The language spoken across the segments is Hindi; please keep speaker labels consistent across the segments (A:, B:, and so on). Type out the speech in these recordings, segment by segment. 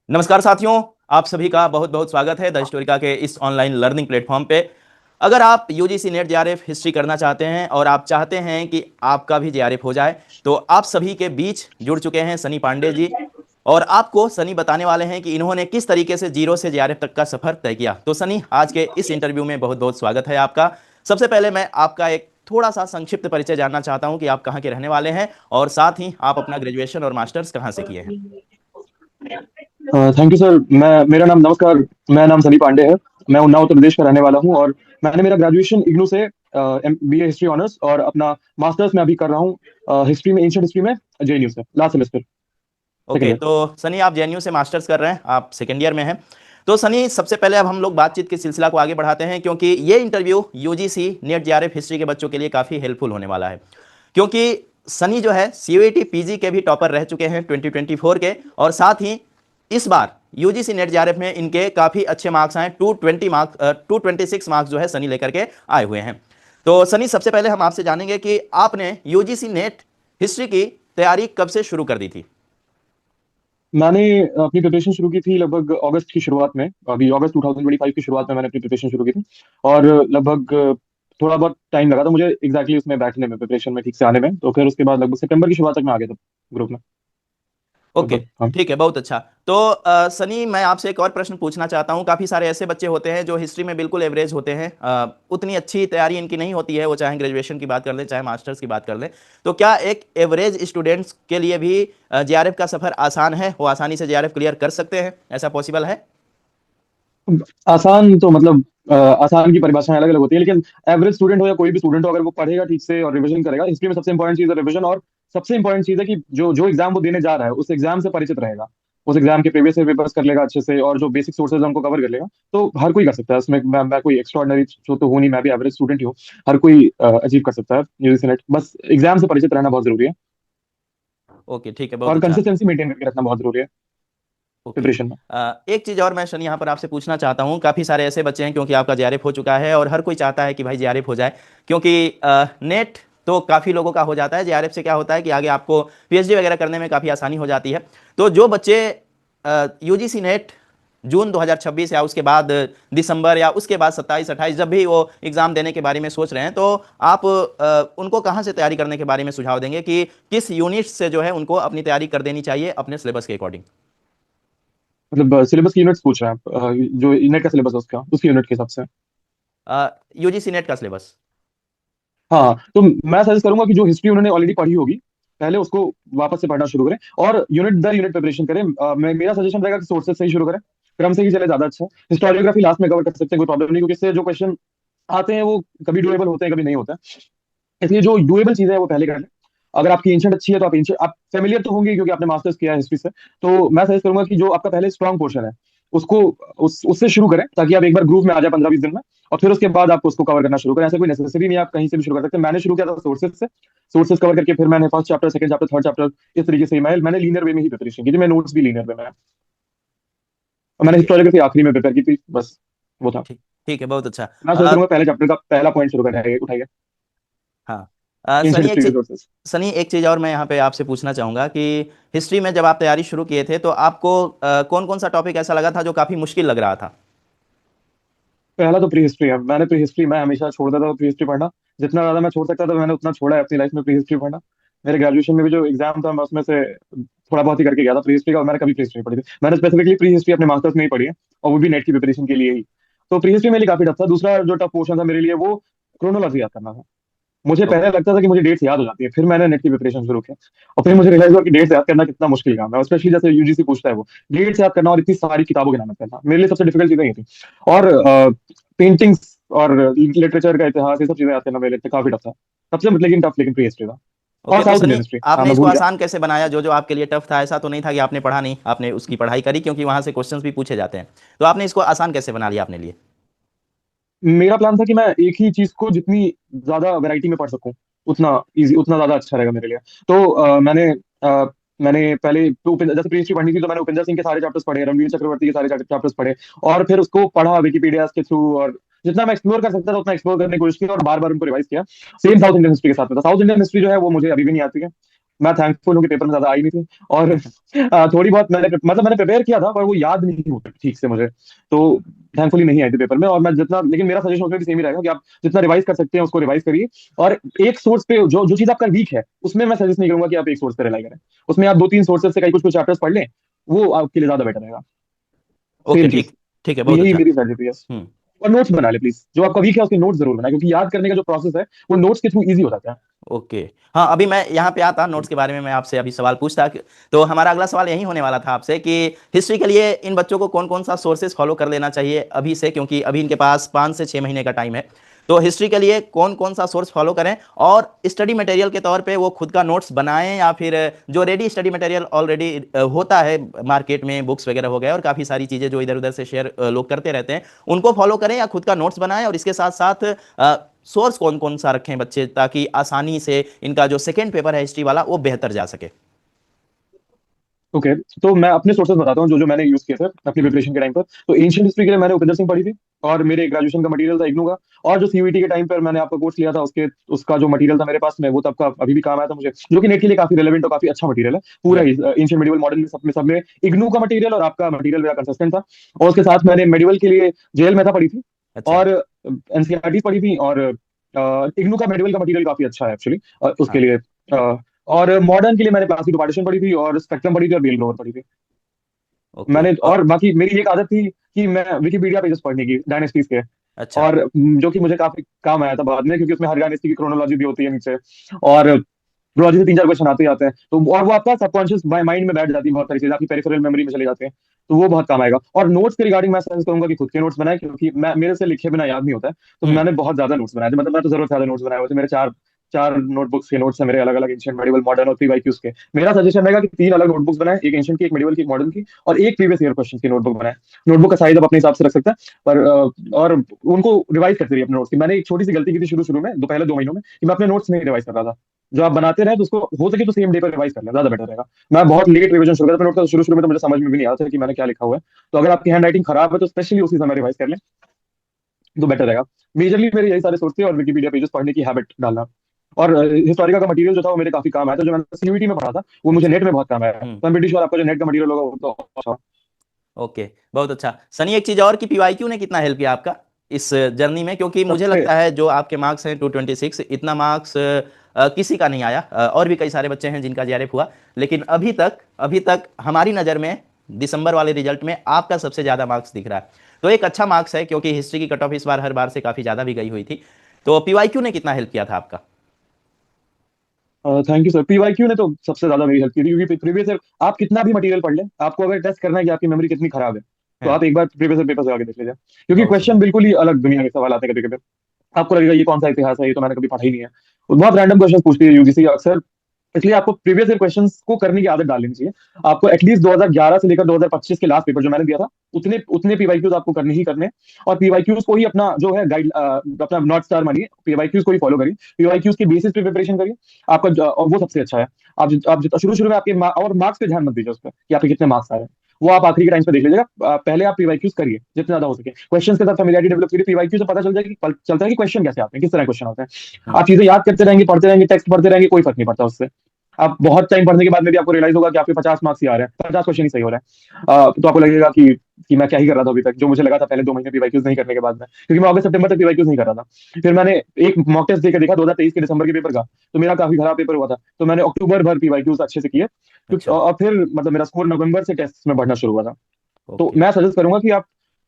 A: नमस्कार साथियों। आप सभी का बहुत बहुत स्वागत है द हिस्टोरिका के इस ऑनलाइन लर्निंग प्लेटफॉर्म पे। अगर आप यूजीसी नेट जेआरएफ हिस्ट्री करना चाहते हैं और आप चाहते हैं कि आपका भी जेआरएफ हो जाए, तो आप सभी के बीच जुड़ चुके हैं सनी पांडे जी। और आपको सनी बताने वाले हैं कि इन्होंने किस तरीके से जीरो से जेआरएफ तक का सफर तय किया। तो सनी, आज के इस इंटरव्यू में बहुत बहुत स्वागत है आपका। सबसे पहले मैं आपका एक थोड़ा सा संक्षिप्त परिचय जानना चाहता हूं कि आप कहाँ के रहने वाले हैं और साथ ही आप अपना ग्रेजुएशन और मास्टर्स कहाँ से किए हैं।
B: Thank you sir. मेरा नाम नमस्कार। मेरा नाम सनी पांडे है। मैं उन्नाव उत्तर प्रदेश का रहने वाला हूँ और मैंने मेरा ग्रेजुएशन इग्नू से बीए हिस्ट्री ऑनर्स और अपना मास्टर्स मैं अभी कर रहा हूँ हिस्ट्री में, एंशिएंट हिस्ट्री में, जेएनयू से last semester, second
A: okay,
B: year.
A: तो सनी आप जेएनयू से मास्टर्स कर रहे हैं, आप सेकेंड ईयर में हैं। तो सनी, सबसे पहले अब हम लोग बातचीत के सिलसिला को आगे बढ़ाते हैं, क्योंकि ये interview UGC net JRF history के बच्चों के लिए काफ़ी हेल्पफुल होने वाला है। क्योंकि सनी जो है सीयूईटी पीजी के भी टॉपर रह चुके हैं 2024 के, और साथ ही इस बार यूजीसी नेट जेआरएफ में इनके काफ़ी अच्छे मार्क्स आए, 226 मार्क्स जो है सनी लेकर के आए हुए हैं। तो सनी, सबसे पहले हम आपसे जानेंगे कि आपने यूजीसी नेट हिस्ट्री की तैयारी कब से शुरू कर दी थी।
B: मैंने अपनी प्रिपरेशन शुरू की थी लगभग अगस्त की शुरुआत में। अभी अगस्त 2025 की शुरुआत में मैंने अपनी प्रिपरेशन शुरू की थी। और लगभग थोड़ा बहुत टाइम लगा था मुझे एग्जैक्टली उसमें बैठने में, प्रिपरेशन में ठीक से आने में। तो फिर उसके बाद लगभग सितंबर की शुरुआत तक मैं आ गया था ग्रुप में,
A: ओके,
B: लगभग। हाँ।
A: ठीक है, बहुत अच्छा। तो सनी, मैं आपसे एक और प्रश्न पूछना चाहता हूँ। काफ़ी सारे ऐसे बच्चे होते हैं जो हिस्ट्री में बिल्कुल एवरेज होते हैं, उतनी अच्छी तैयारी इनकी नहीं होती है, वो चाहे ग्रेजुएशन की बात कर लें चाहे मास्टर्स की बात कर लें। तो क्या एक एवरेज स्टूडेंट्स के लिए भी जेआरएफ का सफ़र आसान है, वो आसानी से जेआरएफ क्लियर कर सकते हैं, ऐसा पॉसिबल है?
B: आसान तो मतलब आसान की परिभाषाएं अलग अलग होती है, लेकिन एवरेज स्टूडेंट हो या कोई भी स्टूडेंट हो, अगर वो पढ़ेगा ठीक से और रिवीजन करेगा, हिस्ट्री में सबसे इंपॉर्टेंट चीज है रिवीजन। और सबसे इंपॉर्टेंट चीज है कि जो जो एग्जाम वो देने जा रहा है उस एग्जाम से परिचित रहेगा, उस एग्जाम के प्रीवियस ईयर पेपर्स कर लेगा अच्छे से, और जो बेसिक सोर्सेज है उनको कवर कर लेगा। तो हर कोई कर सकता है उसमें। मैं कोई एक्स्ट्रॉर्डनरी तो हूँ नहीं, मैं भी एवरेज स्टूडेंट ही हूँ। हर कोई अचीव कर सकता है यूजीसी नेट, बस एग्जाम से परिचित रहना बहुत जरूरी है।
A: ओके, ठीक है, बहुत
B: और
A: अच्छा।
B: कंसिस्टेंसी मेंटेन करके रखना बहुत जरूरी है
A: ओके।
B: प्रिपरेशन में।
A: एक चीज़ और मैं शन यहाँ पर आपसे पूछना चाहता हूँ। काफ़ी सारे ऐसे बच्चे हैं, क्योंकि आपका जेआरएफ हो चुका है और हर कोई चाहता है कि भाई जेआरएफ हो जाए, क्योंकि नेट तो काफ़ी लोगों का हो जाता है, जेआरएफ से क्या होता है कि आगे आपको पीएचडी वगैरह करने में काफ़ी आसानी हो जाती है। तो जो बच्चे यूजीसी नेट जून 2026 या उसके बाद दिसंबर या उसके बाद 27-28 जब भी वो एग्ज़ाम देने के बारे में सोच रहे हैं, तो आप उनको कहाँ से तैयारी करने के बारे में सुझाव देंगे कि किस यूनिट से जो है उनको अपनी तैयारी कर देनी चाहिए अपने सिलेबस के अकॉर्डिंग।
B: मतलब सिलेबस की यूनिट्स पूछ रहे हैं आप? जो नेट का सिलेबस है उसका, उसकी यूनिट के हिसाब से।
A: यूजीसी नेट का सिलेबस।
B: हाँ, तो मैं सजेस्ट करूंगा कि जो हिस्ट्री उन्होंने ऑलरेडी पढ़ी होगी, पहले उसको वापस से पढ़ना शुरू करें और यूनिट दर यूनिट प्रिपरेशन करें। मेरा सजेशन रहेगा कि सोर्सेज से ही शुरू करें, क्रम से ही चले, ज्यादा अच्छा है। हिस्टोरियोग्राफी लास्ट में कवर कर सकते हैं, कोई प्रॉब्लम नहीं, क्योंकि इससे जो क्वेश्चन आते हैं वो कभी डुएबल होते हैं, कभी नहीं होते हैं। इसलिए जो डुएबल चीजें हैं वो पहले कर लें। अगर आपकी एंशिएंट अच्छी है तो आप एंशिएंट, आप फेमिलियर तो होंगे क्योंकि आपने मास्टर्स किया है हिस्ट्री से। तो मैं सजेस्ट करूंगा कि जो आपका पहले स्ट्रॉन्ग पोर्शन है उसको उससे शुरू करें, ताकि आप एक बार ग्रुप में आ जाए 15-20 दिन में। और फिर उसके बाद आप उसको कवर करना शुरू करें। ऐसा कोई नेसेसरी नहीं है, आप कहीं से भी शुरू कर सकते हैं। मैंने शुरू किया था सोर्सेज से, सोर्सेज कवर करके फिर मैंने first chapter, second chapter, third chapter, इस तरीके से मैंने लीनियर वे में ही प्रिपरेशन की थी। मैं नोट्स भी लीनियर वे में, और मैंने
A: ओके,
B: हिस्टोरियोग्राफी आखिरी में प्रिपेयर की थी, बस वो था।
A: ठीक, ठीक है, बहुत अच्छा।
B: मैं सजेस्ट करूंगा पहले चैप्टर का पहला पॉइंट शुरू करें, उठाइए
A: हाँ।
B: एंशिएंट
A: सनी, एक
B: हिस्ट्री
A: चीज
B: रिसोर्सेज।
A: सनी, एक चीज़ और मैं यहाँ पे आपसे पूछना चाहूँगा कि हिस्ट्री में जब आप तैयारी शुरू किए थे, तो आपको कौन कौन सा टॉपिक ऐसा लगा था जो काफ़ी मुश्किल लग रहा था।
B: पहला तो प्री हिस्ट्री है। मैंने प्री हिस्ट्री, मैं हमेशा छोड़ देता था प्री हिस्ट्री पढ़ना। जितना ज्यादा मैं छोड़ सकता था मैंने उतना छोड़ा है अपनी लाइफ में प्री हिस्ट्री पढ़ना। मेरे ग्रेजुएशन में भी जो एग्जाम था मैं उसमें से थोड़ा बहुत ही करके गया था प्री हिस्ट्री का, और मैंने कभी प्री हिस्ट्री नहीं पढ़ी थी। मैंने स्पेसिफिकली प्री हिस्ट्री अपने मास्टर्स में ही पढ़ी है, और वो भी नेट की प्रिपरेशन के लिए ही। तो प्री हिस्ट्री मेरे लिए काफी टफ था। दूसरा जो टफ पोर्शन था मेरे लिए वो क्रोनोलॉजी याद करना था। मुझे पहले
A: ओके,
B: लगता था कि मुझे डेट्स याद हो जाती है, फिर मैंने नेट की प्रिपरेशन शुरू किया और फिर मुझे रियलाइज हुआ कि डेट्स याद करना कितना मुश्किल काम है, स्पेशली जैसे यूजीसी पूछता है वो डेट्स याद करना और इतनी सारी किताबों के नाम याद करना, मेरे लिए सबसे डिफिकल्ट चीजें ये थी। और पेंटिंग्स और लिटरेचर का इतिहास, ये सब चीजें याद करना मेरे लिए काफी टफ था। सबसे लेकिन टफ लेकिन प्री हिस्ट्री था। और
A: ओके। तो
B: साउथ इंडियन
A: सनी,
B: हिस्ट्री, हाँ
A: आपने
B: मैं
A: इसको
B: भूल गया।
A: आसान कैसे बनाया? जो जो आपके लिए टफ था, ऐसा तो नहीं था कि आपने पढ़ा नहीं, आपने उसकी पढ़ाई करी, क्योंकि वहाँ से क्वेश्चंस भी पूछे जाते हैं। तो आपने इसको आसान कैसे बना लिया अपने लिए?
B: मेरा प्लान था कि मैं एक ही चीज को जितनी ज्यादा वैरायटी में पढ़ सकूं, उतना इजी, उतना ज्यादा अच्छा रहेगा मेरे लिए। तो मैंने पहले तो जैसे प्री हिस्ट्री पढ़नी थी तो मैंने उपेंद्र सिंह के सारे चैप्टर्स पढ़े, रणवीर चक्रवर्ती के सारे चैप्टर्स पढ़े, और फिर उसको पढ़ा विकिपीडिया के थ्रू, और जितना मैं एक्सप्लोर कर सकता था उतना एक्सप्लोर करने की कोशिश की और बार बार उनको रिवाइज किया। सेम साउथ इंडियन हिस्ट्री के साथ में था। साउथ इंडियन हिस्ट्री जो है वो मुझे अभी भी नहीं आती है। मैं थैंकफुल हूँ कि पेपर में ज्यादा आई नहीं थी। और थोड़ी बहुत मैंने प्रिपेयर किया था, पर वो याद नहीं होता ठीक से मुझे। तो थैंकफुली नहीं आई थी पेपर में। और मैं जितना, लेकिन मेरा सजेशन उसमें भी सेम ही रहेगा कि आप जितना रिवाइज कर सकते हैं उसको रिवाइज करिए। और एक सोर्स पे जो जो चीज आपका वीक है उसमें मैं सजेस्ट नहीं करूंगा कि आप एक सोर्स पे रिलाई करें। उसमें आप दो तीन सोर्सेज से कई कुछ कुछ चैप्टर्स पढ़ लें, वो आपके लिए ज्यादा बेटर रहेगा।
A: ओके,
B: सेम चीज।
A: ठीक। ठीक है,
B: तो
A: बहुत
B: यही
A: अच्छा।
B: मेरी स्ट्रेटेजी है।
A: हम्म।
B: और नोट्स बना ले प्लीज, जो आपका वीक है उसके नोट्स जरूर बनाए, क्योंकि याद करने का जो प्रोसेस है वो नोट्स के थ्रू इजी हो जाता है।
A: ओके। हाँ, अभी मैं यहाँ पे आता नोट्स के बारे में, मैं आपसे अभी सवाल पूछता तो हमारा अगला सवाल यही होने वाला था आपसे कि हिस्ट्री के लिए इन बच्चों को कौन कौन सा सोर्सेज फॉलो कर लेना चाहिए अभी से, क्योंकि अभी इनके पास 5 से 6 महीने का टाइम है। तो हिस्ट्री के लिए कौन कौन सा सोर्स फॉलो करें, और स्टडी मटेरियल के तौर पे वो खुद का नोट्स बनाएं, या फिर जो रेडी स्टडी मटेरियल ऑलरेडी होता है मार्केट में, बुक्स वगैरह हो गए और काफ़ी सारी चीज़ें जो इधर उधर से शेयर लोग करते रहते हैं, उनको फॉलो करें, या खुद का नोट्स बनाएं, और इसके साथ साथ सोर्स कौन कौन सा रखें बच्चे, ताकि आसानी से इनका जो सेकंड पेपर है हिस्ट्री वाला वो बेहतर जा सके।
B: ओके। तो मैं अपने सोर्सेज बताता हूँ जो जो मैंने यूज किए थे अपनी
A: हम्म।
B: प्रिपरेशन के टाइम पर। तो एंशियंट हिस्ट्री के लिए मैंने उपेंद्र सिंह पढ़ी थी, और मेरे ग्रेजुएशन का मटेरियल था इग्नू का। और जो सीयूईटी के टाइम पर मैंने आपका कोर्स लिया था, उसके उसका जो मटेरियल था मेरे पास में, वो तब का अभी भी काम आया था मुझे, जो कि नेट के लिए काफी रेलेवेंट और काफी अच्छा मटेरियल है। पूरा
A: राइट।
B: एंशियंट मेडिवल मॉडर्न में सब में इग्नू का मटेरियल और आपका मटेरियल मेरा कंसिस्टेंट था। और उसके साथ मैंने मेडिवल के लिए जेएल मेथा पढ़ी थी,
A: अच्छा।
B: और एनसीईआरटी पढ़ी थी। और इग्नू का मेडिवल का मटेरियल काफी अच्छा है एक्चुअली उसके
A: हाँ।
B: लिए। और मॉडर्न के लिए मैंने क्लासिक पार्टीशन पढ़ी थी, और स्पेक्ट्रम पढ़ी थी, और बेल ग्रोवर पढ़ी थी।
A: ओके।
B: मैंने, और बाकी मेरी एक आदत थी कि मैं विकिपीडिया पेजेस पढ़ने की डायनेस्टीज के।
A: अच्छा।
B: और जो कि मुझे काफी काम आया था बाद में, क्योंकि उसमें हर डायनेस्टी की क्रोनोलॉजी भी होती है नीचे। और क्रोनोलॉजी से तीन चार क्वेश्चन आते ही आते हैं, तो और वो आपका सबकॉन्शियस माइंड में बैठ जाती है, बहुत सारी चीजें आपकी पेरिफेरल मेमोरी में चले जाते हैं। तो वो बहुत काम आएगा। और नोट्स के रिगार्डिंग मैं सजेस्ट करूंगा कि खुद के नोट्स बनाए, क्योंकि मैं, मेरे से लिखे बिना याद नहीं होता है। तो
A: हम्म।
B: मैंने बहुत ज्यादा नोट्स बनाए थे, मतलब मैं तो जरूरत ज्यादा नोट्स बनाए हुए थे। मेरे चार चार नोटबुक्स के नोट्स हैं मेरे, अलग अलग, एंशिएंट, मेडिवल, मॉडर्न और प्रीवाईक्यूज के। मेरा सजेशन रहेगा कि तीन अलग नोटबुक्स बनाए, एक एंशिएंट की, एक मेडिवल की, एक मॉडर्न की, और एक प्रीवियस ईयर क्वेश्चन की नोटबुक बनाए। नोटबुक का साइज आप अपने हिसाब से रख सकते हैं, पर और उनको रिवाइज करते रहिए अपने नोट्स की। मैंने एक छोटी सी गलती की थी शुरू शुरू में, पहले 2 महीनों में, कि मैं अपने नोट्स नहीं रिवाइज कर रहा था। जो आप बनाते रहे तो उसको हो सके तो सेम डे पर रिवाइज कर लें, ज्यादा बेटर रहेगा। मैं बहुत लेट रिवीजन शुरू करता था नोट का, शुरू शुरू में तो मुझे समझ में भी नहीं आता था कि मैंने क्या लिखा हुआ है। तो अगर आपकी हैंड राइटिंग खराब है तो स्पेशली उसी समय रिवाइज कर लें, तो बेटर रहेगा। मेजरली मेरे यही सारे सोर्स थे, और विकिपीडिया पेजेस पढ़ने की हैबिट डालना। और हिस्टोरिका का मटेरियल जो था वो मेरे काफी काम आया था, जो मैंने सीयूईटी में पढ़ा था वो मुझे
A: अच्छा।
B: नेट में बहुत काम आया।
A: हम्म।
B: तो मैं ब्रिटिश, और आपका जो नेट का मटेरियल होगा वो तो अच्छा।
A: ओके, बहुत अच्छा। सनी, एक चीज़ और कि पीवाईक्यू ने कितना हेल्प किया आपका इस जर्नी में, क्योंकि मुझे
B: सबसे,
A: लगता है जो आपके मार्क्स हैं 226, इतना मार्क्स किसी का नहीं आया। और भी कई सारे बच्चे हैं जिनका जेआरएफ हुआ, लेकिन अभी तक हमारी नज़र में दिसंबर वाले रिजल्ट में आपका सबसे ज़्यादा मार्क्स दिख रहा है। तो एक अच्छा मार्क्स है, क्योंकि हिस्ट्री की कट ऑफ इस बार हर बार से काफ़ी ज़्यादा भी गई हुई थी। तो पीवाईक्यू ने कितना हेल्प किया था आपका?
B: Thank you sir. पीवाईक्यू ने तो सबसे ज्यादा मेरी हेल्प की थी, क्योंकि प्रीवियस ईयर आप कितना भी मटेरियल पढ़ लें, आपको अगर टेस्ट करना है कि आपकी मेमोरी कितनी खराब है, तो
A: हाँ।
B: आप एक बार प्रीवियस ईयर पेपर से आगे देख लीजिए। क्योंकि
A: बहुत सुंदर।
B: क्वेश्चन बिल्कुल ही अलग दुनिया के सवाल आते हैं कभी कभी। आपको लगेगा ये कौन सा इतिहास है, ये तो मैंने कभी पढ़ा ही नहीं है। बहुत रैंडम क्वेश्चन पूछती है यूजीसी अक्सर। इसलिए आपको प्रीवियस ईयर क्वेश्चंस को करने की आदत डाल लेनी चाहिए। आपको एटलीस्ट 2011 से लेकर 2025 के लास्ट पेपर जो मैंने दिया था, उतने उतने पीवाईक्यूज आपको करने ही करने हैं। और पीवाईक्यूज को ही अपना जो है गाइड, अपना नॉर्थ स्टार मानिए, पीवाईक्यूज को ही फॉलो करिए, पीवाईक्यूज के बेसिस पे प्रिपरेशन करिए। आपका और वो सबसे अच्छा है। आप शुरू शुरू में आपके और मार्क्स पे ध्यान मत दीजिए उस पर कि आपके कितने मार्क्स आ रहे हैं। वो आप आखिरी के टाइम पे देख लीजिएगा। पहले आप पीवाईक्यूज करिए जितना ज्यादा हो सके, क्वेश्चन के साथ फैमिलियरिटी डेवलप करिए। पीवाईक्यू से पता चल जाएगा कि चलता है कि क्वेश्चन कैसे आते हैं, किस तरह क्वेश्चन आते हैं।
A: हम्म।
B: आप चीजें याद करते रहेंगे, पढ़ते रहेंगे, टेक्स्ट पढ़ते रहेंगे, कोई फर्क नहीं पड़ता उससे। आप बहुत टाइम पढ़ने के बाद में भी आपको रियलाइज होगा कि आपके 50 मार्क्स ही आ रहे हैं, 50 क्वेश्चन ही सही हो रहा है। तो आपको लगेगा कि मैं क्या ही कर रहा था अभी तक, जो मुझे लगा था पहले 2 महीने पीवाईक्यूज नहीं करने के बाद में, क्योंकि मैं अगस्त सितंबर तक पीवाईक्यूज नहीं कर रहा था। फिर मैंने एक मॉक टेस्ट देकर देखा 2023 के दिसंबर के पेपर का, तो मेरा काफी खराब पेपर हुआ था। तो मैंने अक्टूबर भर पीवाईक्यूज अच्छे से किए, क्योंकि
A: अच्छा।
B: और फिर मतलब मेरा स्कोर नवंबर से टेस्ट में बढ़ना शुरू हुआ था। तो
A: ओके।
B: मैं सजेस्ट करूंगा कि आप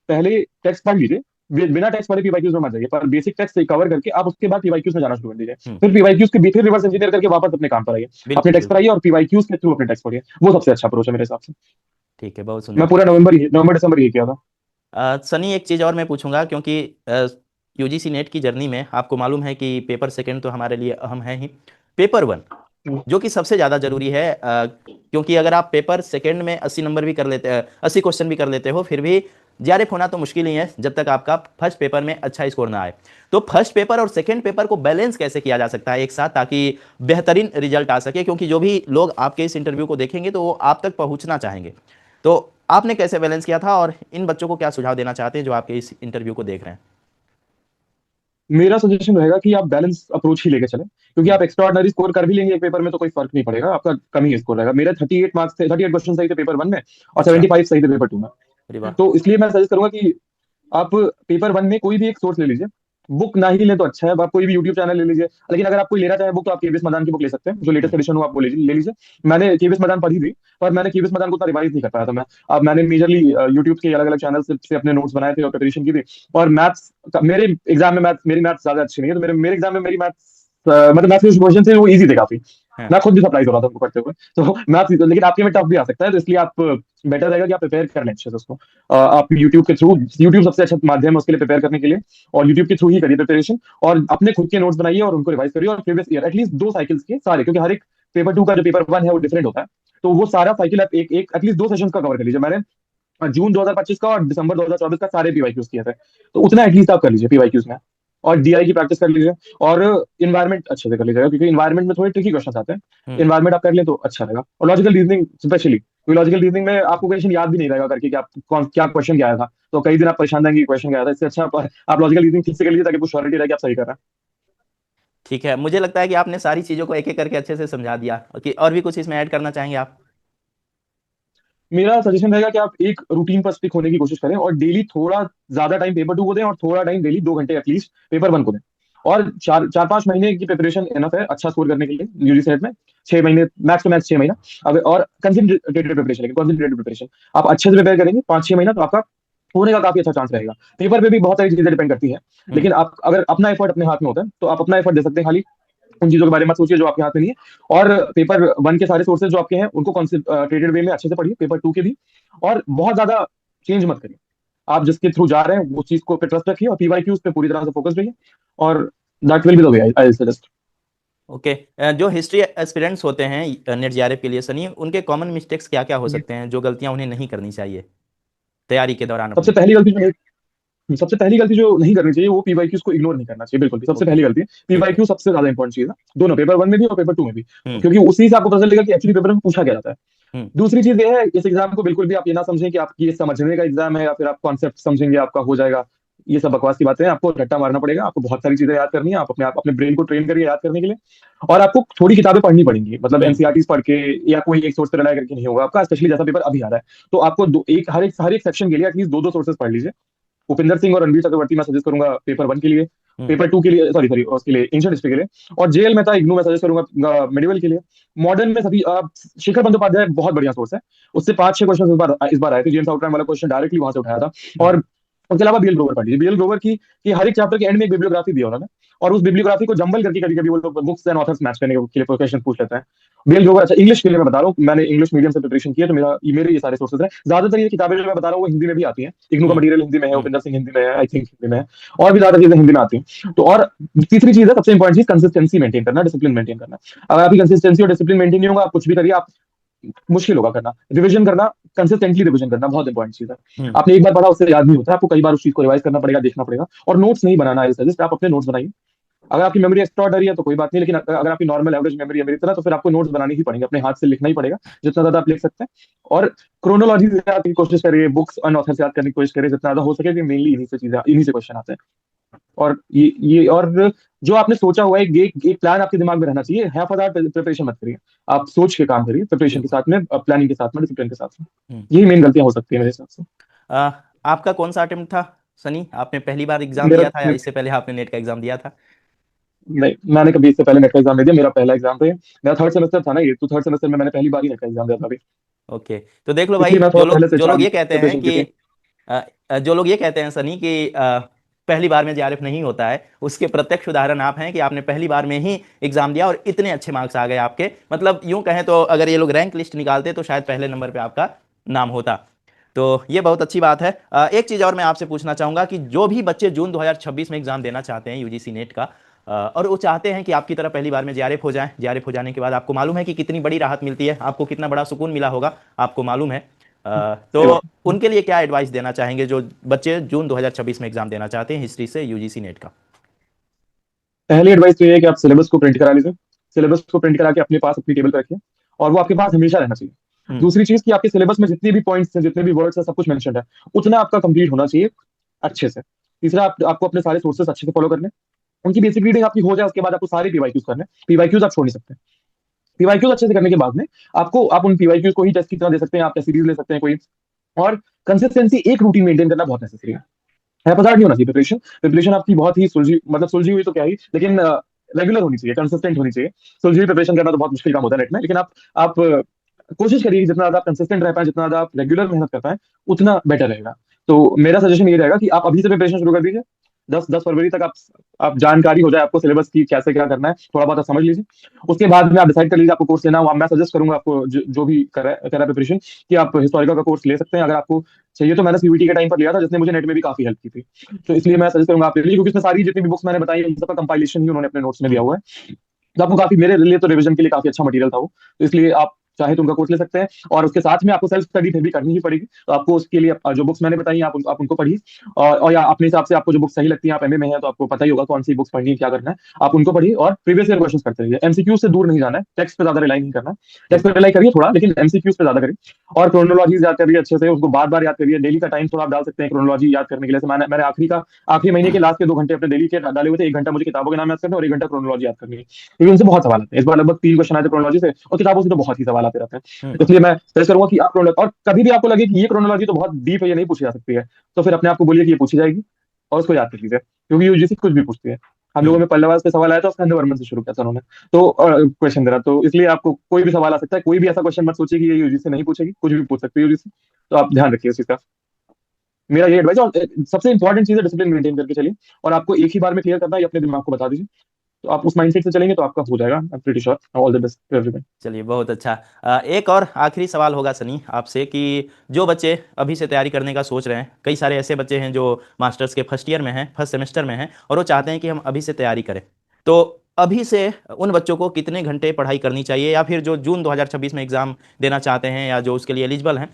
B: पहले टेक्स्ट पढ़ लीजिए, बिना टेक्स्ट पढ़े पीवाईक्यूज में मत जाइए, पर बेसिक टेक्स्ट कवर करके आप उसके बाद पीवाईक्यूज में जाना शुरू कर दीजिए।
A: हम्म।
B: फिर पीवाईक्यूज के फिर रिवर्स इंजीनियर करके वापस अपने काम पर आइए। अपने
A: बिल्कुल
B: टेक्स्ट पर
A: बिल्कुल।
B: आइए और पीवाईक्यूज के थ्रू अपने टेक्स्ट पढ़िए। वो सबसे अच्छा अप्रोच है मेरे हिसाब से।
A: ठीक है, बहुत
B: मैं
A: सुंदर।
B: पूरा नवंबर दिसंबर ही किया था।
A: सनी, एक चीज़ और मैं पूछूंगा, क्योंकि यूजीसी नेट की जर्नी में आपको मालूम है कि पेपर सेकंड तो हमारे लिए अहम है ही, पेपर वन
B: हम्म।
A: जो कि सबसे ज़्यादा जरूरी है, क्योंकि अगर आप पेपर सेकंड में 80 नंबर भी कर लेते 80 क्वेश्चन भी कर लेते हो, फिर भी जेआरएफ होना तो मुश्किल ही है जब तक आपका फर्स्ट पेपर में अच्छा स्कोर ना आए। तो फर्स्ट पेपर और सेकंड पेपर को बैलेंस कैसे किया जा सकता है एक साथ, ताकि बेहतरीन रिजल्ट आ सके, क्योंकि जो भी लोग आपके इस इंटरव्यू को देखेंगे तो वो आप तक पहुंचना चाहेंगे। तो आपने कैसे बैलेंस किया था, और इन बच्चों को क्या सुझाव देना चाहते हैं जो आपके इस इंटरव्यू को देख रहे हैं?
B: मेरा सजेशन रहेगा कि आप बैलेंस अप्रोच ही लेके चलें, क्योंकि आप एक्स्ट्रा ऑर्डिनरी स्कोर कर भी लेंगे एक पेपर में तो कोई फर्क नहीं पड़ेगा, आपका कम ही स्कोर रहेगा। मेरे 38 मार्क्स थे, 38 क्वेश्चन सही थे पेपर वन में, और
A: अच्छा।
B: 75 सही थे पेपर टू में।
A: अरे वाह।
B: तो इसलिए मैं सजेस्ट करूंगा कि आप पेपर वन में कोई भी एक सोर्स ले लीजिए। बुक ना ही ले तो अच्छा है, आप कोई भी यूट्यूब चैनल ले लीजिए, लेकिन अगर आप कोई लेना चाहे बुक तो आप केवीएस मदान की बुक ले सकते हैं, जो लेटेस्ट
A: हम्म।
B: एडिशन हो आप वो ले लीजिए। मैंने केवीएस मदान पढ़ी थी, पर मैंने केवीएस मदान को उतना रिवाइज नहीं कर पाया था मैं। अब मैंने मेजरली यूट्यूब के अलग अलग चैनल से अपने नोट्स बनाए थे और प्रिपरेशन की थी। और मैथ्स मेरे एग्जाम में मैथ्स मेरी मैथ्स ज्यादा अच्छी नहीं है, तो मेरे मेरे एग्जाम में मेरी मैथ्स मतलब मैथ्स के क्वेश्चन थे वो इजी थे काफी।
A: हाँ।
B: मैं खुद भी सरप्राइज हो रहा था उनको पढ़ते हुए। तो मैथ्स, लेकिन आपके में टफ भी आ सकता है, तो इसलिए आप बेटर रहेगा कि आप प्रिपेयर कर लें अच्छे से उसको। आप यूट्यूब के थ्रू, यूट्यूब सबसे अच्छा माध्यम है उसके लिए प्रिपेयर करने के लिए, और यूट्यूब के थ्रू ही करिए प्रिपरेशन। और अपने खुद के नोट्स बनाइए और उनको रिवाइज करिए, और प्रीवियस ईयर एटलीस्ट 2 साइकिल्स के सारे, क्योंकि हर एक पेपर टू का जो पेपर वन है वो डिफरेंट होता है। तो वो सारा साइकिल आप एक एक एटलीस्ट 2 सेशंस का कवर कर लीजिए। मैंने जून 2025 का और दिसंबर 2024 का सारे पीवाईक्यूज किए थे, तो उतना एटलीस्ट आप कर लीजिए पीवाईक्यूज में। और डीआई की प्रैक्टिस कर लीजिए, और इन्वायरमेंट अच्छे से कर लीजिएगा, क्योंकि इन्वायरमेंट में थोड़े ट्रिकी क्वेश्चन आते हैं।
A: हम्म।
B: इन्वायरमेंट आप कर लें तो अच्छा रहेगा। और लॉजिकल रीजनिंग स्पेशली, क्योंकि लॉजिकल रीजनिंग में आपको क्वेश्चन याद भी नहीं रहेगा करके कि आप कौन क्या क्वेश्चन क्या आया था, तो कई दिन आप परेशान रहेंगे क्वेश्चन क्या आया था। इससे अच्छा आप लॉजिकल रीजनिंग ठीक से कर लीजिए, ताकि आपको श्योरिटी रहे कि आप सही कर रहे हैं।
A: ठीक है, मुझे लगता है कि आपने सारी चीज़ों को एक एक करके अच्छे से समझा दिया, कि और भी कुछ इसमें ऐड करना चाहेंगे आप?
B: मेरा सजेशन रहेगा कि आप एक रूटीन पर स्टिक होने की कोशिश करें, और डेली थोड़ा ज्यादा टाइम पेपर टू को दें, और थोड़ा टाइम डेली 2 घंटे एटलीस्ट पेपर वन को दें। और 4-5 महीने की प्रिपरेशन इनफ है अच्छा स्कोर करने के लिए यूजीसी नेट में। 6 महीने, मैक्स टू मैक्स 6 महीना। अगर और कंसंट्रेटेड प्रिपरेशन, लेकिन कंसंट्रेटेड प्रिपरेशन आप अच्छे से प्रिपेयर करेंगे 5-6 महीना, तो आपका होने का काफी अच्छा चांस रहेगा। पेपर पे भी बहुत सारी चीजें डिपेंड करती है,
A: हम्म।
B: लेकिन आप अगर अपना एफर्ट अपने हाथ में होता है तो आप अपना एफर्ट दे सकते हैं। खाली उन चीजों के बारे में मत सोचिए जो आपके हाथ में नहीं है। और पेपर वन के सारे सोर्सेज जो आपके हैं उनको कॉन्सेंट्रेटेड वे में अच्छे से पढ़िए, पेपर टू के भी। और बहुत ज्यादा चेंज मत करिए, आप जिसके थ्रू जा रहे हैं वो चीज को पे ट्रस्ट रखिए, और पीवाईक्यूज पे पूरी तरह से फोकस रहिए। और that will be the way I suggest.
A: Okay. जो हिस्ट्री एस्पिरेंट्स होते हैं नेट जेआरएफ के लिए सनी, उनके कॉमन मिस्टेक्स क्या क्या हो सकते हैं, जो गलतियां उन्हें नहीं करनी चाहिए तैयारी के दौरान
B: सबसे
A: अपनी?
B: पहली गलती जो सबसे पहली गलती जो नहीं करनी चाहिए वो पीवाईक्यूज को इग्नोर नहीं करना चाहिए, बिल्कुल भी। सबसे
A: ओके।
B: पहली गलती है,
A: ठीक है।
B: पीवाईक्यू सबसे ज्यादा इंपॉर्टेंट चीज है, दोनों पेपर वन में भी और पेपर टू में भी,
A: हम्म।
B: क्योंकि उसी से आपको पता चलेगा कि एक्चुअली पेपर में पूछा क्या जाता है।
A: हम्म।
B: दूसरी चीज ये है, इस एग्जाम को बिल्कुल भी आप ये ना समझें कि आपकी ये समझने का एग्जाम है, या फिर आप कॉन्सेप्ट समझेंगे आपका हो जाएगा। ये सब बकवास की बातें हैं, आपको रट्टा मारना पड़ेगा, आपको बहुत सारी चीजें याद करनी है, आप अपने ब्रेन को ट्रेन करिए याद करने के लिए। और आपको थोड़ी किताबें पढ़नी पड़ेंगी, मतलब
A: हम्म।
B: एनसीईआरटी पढ़ के या कोई एक सोर्स पर रिलाई करके नहीं होगा आपका, स्पेशली जैसा पेपर अभी आ रहा है। तो आपको हर एक सेक्शन के लिए एटलीस्ट 2-2 सोर्सेज पढ़ लीजिए। उपिंदर सिंह और रणवीर चक्रवर्ती मैं सजेस्ट करूंगा पेपर वन के लिए।
A: हम्म।
B: पेपर टू के लिए, सॉरी सॉरी, उसके लिए एंशिएंट हिस्ट्री के लिए। और जेएल मेहता इग्नू मैं सजेस्ट करूंगा मेडिवल के लिए। मॉडर्न में सभी शिखर बंदोपाध्याय बहुत बढ़िया सोर्स है, उससे 5-6 क्वेश्चन इस बार आए थे, जेम्स आउटराम वाला क्वेश्चन डायरेक्टली वहां से उठाया था।
A: हम्म।
B: और उसके अलावा बीएल ग्रोवर पढ़ लीजिए, बीएल ग्रोवर की हर एक चैप्टर के एंड में एक बिब्लियोग्राफी दी है उन्होंने, और उस बिब्लियोग्राफी को जंबल करके कभी कभी वो लोग बुक्स एंड ऑथर्स मैच करने के लिए क्वेश्चन पूछ लेते हैं। बीएल ग्रोवर अच्छा। इंग्लिश के लिए मैं बता रहा हूँ, मैंने इंग्लिश मीडियम से प्रिपरेशन किया, तो मेरे ये सारे सोर्सेज हैं। ज्यादातर ये किताबें जो मैं बता रहा हूँ वो हिंदी में भी आती हैं, इग्नू का
A: हम्म।
B: मटेरियल हिंदी में है,
A: हम्म।
B: उपिंदर सिंह हिंदी में है, आई थिंक हिंदी में है, और भी ज्यादा चीजें हिंदी में आती हैं। तो और तीसरी चीज है, सबसे इंपॉर्टेंट चीज, कंसिस्टेंसी मेंटेन करना, डिसिप्लिन मेंटेन करना। अगर आपकी कंसिस्टेंसी और डिसिप्लिन मेंटेन नहीं होगा, आप कुछ भी करिए, आप मुश्किल होगा करना। रिवीजन करना, कंसिस्टेंटली रिवीजन करना बहुत इंपॉर्टेंट चीज है।
A: हम्म।
B: आपने एक बार पढ़ा उससे याद नहीं होता, आपको कई बार उस चीज को रिवाइज करना पड़ेगा, देखना पड़ेगा। और नोट्स नहीं बनाना है सजेस्ट, आप अपने नोट्स बनाइए। अगर आपकी मेमोरी एक्स्ट्राऑर्डिनरी है तो कोई बात नहीं, लेकिन अगर आपकी नॉर्मल एवरेज मेमोरी है मेरी तरह, तो फिर आपको नोट्स बनानी ही पड़ेंगे, अपने हाथ से लिखना ही पड़ेगा जितना ज्यादा आप लिख सकते हैं। और क्रोनोलॉजी से याद की कोशिश करिए, बुक्स और ऑथर से याद करने की कोशिश करिए जितना ज्यादा हो सके, मेनली इन्हीं से क्वेश्चन आते हैं। और ये और जो आपने सोचा हुआ है, एक प्लान आपके दिमाग में रहना चाहिए। हाफ आवर प्रिपरेशन मत करिए, आप सोच के काम करिए, प्रिपरेशन के
A: बिल्कुल।
B: साथ में, प्लानिंग के साथ में, डिसिप्लिन के साथ में।
A: हम्म।
B: यही मेन गलतियां हो सकती है मेरे हिसाब से।
A: आ, आपका कौन सा अटेम्प्ट था सनी? आपने पहली बार एग्जाम
B: मेरा
A: दिया था या इससे पहले आपने नेट का एग्जाम दिया था?
B: नहीं, मैंने कभी इससे पहले नेट का एग्जाम नहीं दिया, मेरा पहला एग्जाम था ये। मेरा थर्ड सेमेस्टर था ना ये, तो थर्ड सेमेस्टर में मैंने पहली बार ही नेट का एग्जाम दिया था अभी।
A: ओके। तो देख लो भाई,
B: इसलिए मैं
A: जो
B: थोड़ा
A: लोग
B: पहले से
A: जो लोग ये कहते हैं
B: प्रिपरेशन की
A: कि
B: थी।
A: जो लोग ये कहते हैं सनी कि पहली बार में जेआरएफ नहीं होता है, उसके प्रत्यक्ष उदाहरण आप हैं कि आपने पहली बार में ही एग्जाम दिया और इतने अच्छे मार्क्स आ गए आपके। मतलब यूं कहें तो अगर ये लोग रैंक लिस्ट निकालते तो शायद पहले नंबर पे आपका नाम होता। तो ये बहुत अच्छी बात है। एक चीज़ और मैं आपसे पूछना चाहूँगा कि जो भी बच्चे जून 2026 में एग्जाम देना चाहते हैं यूजीसी नेट का, और वो चाहते हैं कि आपकी तरह पहली बार में जेआरएफ हो जाए, जेआरएफ हो जाने के बाद आपको मालूम है कि कितनी बड़ी राहत मिलती है, आपको कितना बड़ा सुकून मिला होगा, आपको मालूम है।
B: सही
A: तो
B: बात।
A: उनके लिए क्या एडवाइस देना चाहेंगे जो बच्चे जून 2026 में एग्जाम देना चाहते हैं हिस्ट्री से यूजीसी नेट का?
B: पहली एडवाइस तो ये है कि आप सिलेबस को प्रिंट करा लीजिए। सिलेबस को प्रिंट करा के अपने पास अपनी टेबल पे रखिए, और वो आपके पास हमेशा रहना चाहिए।
A: हम्म।
B: दूसरी चीज कि आपके सिलेबस में जितने भी पॉइंट्स हैं, जितने भी वर्ड्स हैं, सब कुछ मेंशन है, उतना आपका कंप्लीट होना चाहिए अच्छे से। तीसरा, आपको अपने सारे सोर्सेस अच्छे से फॉलो करने। उनकी बेसिक रीडिंग आपकी हो जाए, उसके बाद आपको सारे पीवाईक्यूज करने हैं। पीवाईक्यूज आप छोड़ नहीं सकते। पीवाईक्यूज अच्छे से करने के बाद में आपको, आप उन पीवाईक्यूज को ही टेस्ट की तरह दे सकते हैं, आप टेस्ट सीरीज ले सकते हैं कोई। और कंसिस्टेंसी, एक रूटीन मेंटेन करना बहुत नेसेसरी है। पता नहीं होना चाहिए प्रिपरेशन। प्रिपरेशन आपकी बहुत ही सुलझी, मतलब सुलझी हुई तो क्या ही, लेकिन रेगुलर होनी चाहिए, कंसिस्टेंट होनी चाहिए। सुलझी हुई प्रिपरेशन करना तो बहुत मुश्किल काम होता है नेट में, लेकिन आप कोशिश करिए कि जितना ज्यादा आप कंसिस्टेंट रह पाए, जितना ज्यादा आप रेगुलर मेहनत कर पाए, उतना बेटर रहेगा। तो मेरा सजेशन ये रहेगा कि आप अभी से प्रिपरेशन शुरू कर दीजिए। 10 फरवरी तक आप जानकारी हो जाए आपको सिलेबस की, कैसे क्या करना है, थोड़ा बहुत आप समझ लीजिए। उसके बाद में आप डिसाइड कर लीजिए आपको कोर्स लेना हो। मैं सजेस्ट करूंगा आपको, जो भी कर रहा है प्रिपरेशन, कि आप हिस्टोरिकल का कोर्स ले सकते हैं अगर आपको चाहिए तो। मैंने सीयूईटी के टाइम पर लिया था, जिसने मुझे नेट में भी काफी हेल्प की थी। तो इसलिए मैं सजेस्ट करूंगा आप ले लीजिए, क्योंकि इसमें सारी जितनी भी बुक्स मैंने बताई है, इन सबका कंपाइलेशन ही उन्होंने अपने नोट्स में दिया
A: हम्म।
B: हुआ है। तो आपको काफी, मेरे लिए तो रिवीजन के लिए काफी अच्छा मटेरियल था वो। तो इसलिए आप चाहे तो उनका कोर्स ले सकते हैं, और उसके साथ में आपको सेल्फ स्टडी फिर भी करनी ही पड़ेगी। तो आपको उसके लिए जो बुक्स मैंने बताई आप उनको पढ़िए। और या अपने हिसाब से आपको जो बुक्स सही लगती है, आप एमए में है तो आपको पता ही होगा कौन सी बुक्स पढ़नी है, क्या करना है। आप उनको पढ़िए और प्रीवियस ईयर क्वेश्चन करते रहिए। एमसीक्यू से दूर नहीं जाना है, टेक्स्ट पे ज्यादा रिलाई नहीं करना है। टेक्स्ट पे रिलाई करिए थोड़ा, लेकिन एमसीक्यूज पे ज्यादा करिए। और क्रोनोलॉजीज याद करिए अच्छे से, उसको बार बार याद करिए। डेली का टाइम थोड़ा आप डाल सकते हैं क्रोनोलॉजी याद करने के लिए। मैंने आखिरी महीने के लास्ट के 2 घंटे अपने डेली के डाले हुए थे। 1 घंटा मुझे किताबों के नाम याद करने और 1 घंटा क्रोनोलॉजी याद करनी है, क्योंकि उनसे बहुत सवाल आते हैं। इस बार लगभग 3 क्वेश्चन आए थे क्रोनोलॉजी से, और किताबों से तो बहुत ही सवाल आते रहते हैं।
A: हम्म।
B: इसलिए मैं सजेस्ट करूंगा कि आप और कभी भी आपको लगे कि ये क्रोनोलॉजी तो बहुत डीप है, ये नहीं पूछी जा सकती है, तो फिर अपने आप को बोलिए कि ये पूछी जाएगी, और उसको याद कर लीजिए, क्योंकि यूजीसी कुछ भी पूछती है। हम लोगों
A: हम्म।
B: में पल्लवास पे सवाल आया था, स्कंद वर्मन से शुरू किया था उन्होंने। तो क्वेश्चन दे रहा, तो इसलिए आपको कोई भी सवाल आ सकता है। कोई भी ऐसा क्वेश्चन मत सोचिए कि ये यूजीसी नहीं पूछेगी, कुछ भी पूछ सकती है यूजीसी। तो आप ध्यान रखिए उस चीज का। मेरा ये एडवाइस, और सबसे इंपॉर्टेंट चीज है डिसिप्लिन मेंटेन करके चलिए। और आपको एक ही बार में क्लियर करना है, ये अपने दिमाग को बता दीजिए। तो आप उस माइंडसेट से चलेंगे तो आपका हो जाएगा। I am pretty sure. All the best to everyone.
A: चलिए, बहुत अच्छा। एक और आखिरी सवाल होगा सनी आपसे कि जो बच्चे अभी से तैयारी करने का सोच रहे हैं, कई सारे ऐसे बच्चे हैं जो मास्टर्स के फर्स्ट ईयर में हैं, फर्स्ट सेमेस्टर में हैं, और वो चाहते हैं कि हम अभी से तैयारी करें। तो अभी से उन बच्चों को कितने घंटे पढ़ाई करनी चाहिए, या फिर जो जून 2026 में एग्ज़ाम देना चाहते हैं या जो उसके लिए एलिजिबल हैं,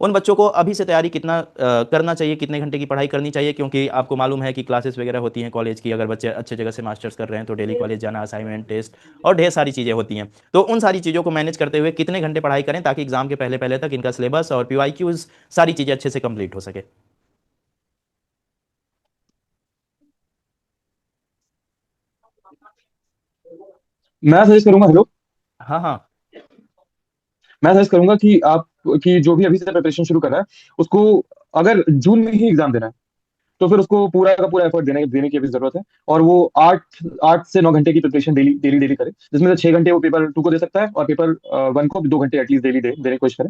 A: उन बच्चों को अभी से तैयारी कितना करना चाहिए, कितने घंटे की पढ़ाई करनी चाहिए? क्योंकि आपको मालूम है कि क्लासेस वगैरह होती हैं कॉलेज की, अगर बच्चे अच्छे जगह से मास्टर्स कर रहे हैं तो डेली कॉलेज जाना, असाइनमेंट, टेस्ट और ढेर सारी चीज़ें होती हैं। तो उन सारी चीज़ों को मैनेज करते हुए कितने घंटे पढ़ाई करें ताकि एग्जाम के पहले पहले तक इनका सिलेबस और पीवाईक्यूज सारी चीज़ें अच्छे से कंप्लीट हो सके?
B: मैं सजेस्ट करूंगा, हेलो,
A: हाँ, हाँ।
B: मैं सजेस्ट करूंगा कि आप, कि जो भी अभी से प्रिपरेशन शुरू कर रहा है, उसको अगर जून में ही एग्जाम देना है, तो फिर उसको पूरा का पूरा एफर्ट देने की अभी जरूरत है। और वो 8 से 9 घंटे की प्रिपरेशन डेली डेली डेली करे, जिसमें से 6 घंटे वो पेपर 2 को दे सकता है, और पेपर 1 को 2 घंटे एटलीस्ट डेली देने की कोशिश करे।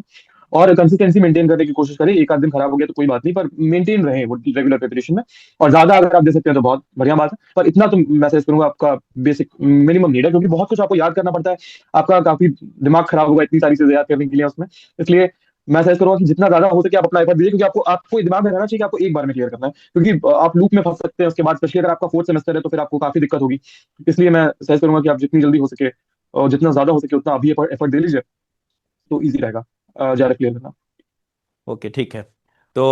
B: और कंसिस्टेंसी मेंटेन करने की कोशिश करे। एक आध दिन खराब हो गया तो कोई बात नहीं, पर मेंटेन रहे वो रेगुलर प्रिपरेशन में। और ज्यादा अगर आप दे सकते हैं तो बहुत बढ़िया बात है, पर इतना तो मैं सजेस्ट करूंगा, आपका बेसिक मिनिमम नीड है, क्योंकि बहुत कुछ आपको याद करना पड़ता है। आपका काफी दिमाग खराब होगा इतनी सारी चीजें याद करने के लिए उसमें। इसलिए मैं सजेस्ट करूंगा कि जितना ज्यादा हो सके आप अपना एफर्ट दीजिए, क्योंकि आपको ये दिमाग में रहना चाहिए कि आपको एक बार में क्लियर करना है। क्योंकि आप लूप में फंस सकते हैं उसके बाद, स्पेशली अगर आपका फोर्थ सेमेस्टर है तो फिर आपको काफी दिक्कत होगी। इसलिए मैं सजेस्ट करूंगा कि आप जितनी जल्दी हो सके और जितना ज्यादा हो सके उतना अभी एफर्ट दे लीजिए, तो ईजी रहेगा ज्यादा क्लियर करना।
A: ओके, ठीक है। तो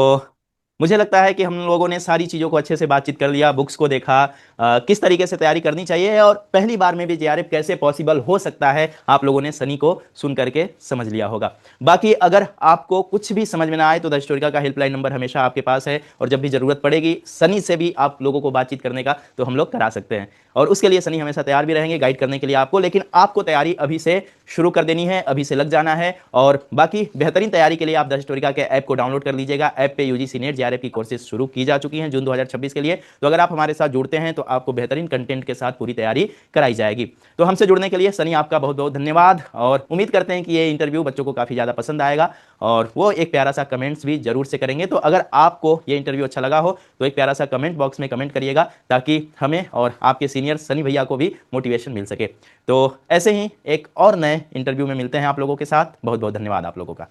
A: मुझे लगता है कि हम लोगों ने सारी चीज़ों को अच्छे से बातचीत कर लिया, बुक्स को देखा, किस तरीके से तैयारी करनी चाहिए, और पहली बार में भी जेआरएफ कैसे पॉसिबल हो सकता है, आप लोगों ने सनी को सुन करके समझ लिया होगा। बाकी अगर आपको कुछ भी समझ में ना आए तो द हिस्टोरिका का हेल्पलाइन नंबर हमेशा आपके पास है, और जब भी ज़रूरत पड़ेगी सनी से भी आप लोगों को बातचीत करने का, तो हम लोग करा सकते हैं। और उसके लिए सनी हमेशा तैयार भी रहेंगे गाइड करने के लिए आपको, लेकिन आपको तैयारी अभी से शुरू कर देनी है, अभी से लग जाना है। और बाकी बेहतरीन तैयारी के लिए आप द हिस्टोरिका के ऐप को डाउनलोड कर लीजिएगा। ऐप पे यूजीसी नेट जेआरएफ की कोर्सेज शुरू की जा चुकी हैं जून 2026 के लिए। तो अगर आप हमारे साथ जुड़ते हैं तो आपको बेहतरीन कंटेंट के साथ पूरी तैयारी कराई जाएगी। तो हमसे जुड़ने के लिए सनी आपका बहुत बहुत धन्यवाद, और उम्मीद करते हैं कि ये इंटरव्यू बच्चों को काफ़ी ज़्यादा पसंद आएगा, और वो एक प्यारा सा कमेंट्स भी जरूर से करेंगे। तो अगर आपको ये इंटरव्यू अच्छा लगा हो तो एक प्यारा सा कमेंट बॉक्स में कमेंट करिएगा, ताकि हमें और आपके सीनियर सनी भैया को भी मोटिवेशन मिल सके। तो ऐसे ही एक और नए इंटरव्यू में मिलते हैं आप लोगों के साथ। बहुत बहुत धन्यवाद आप लोगों का।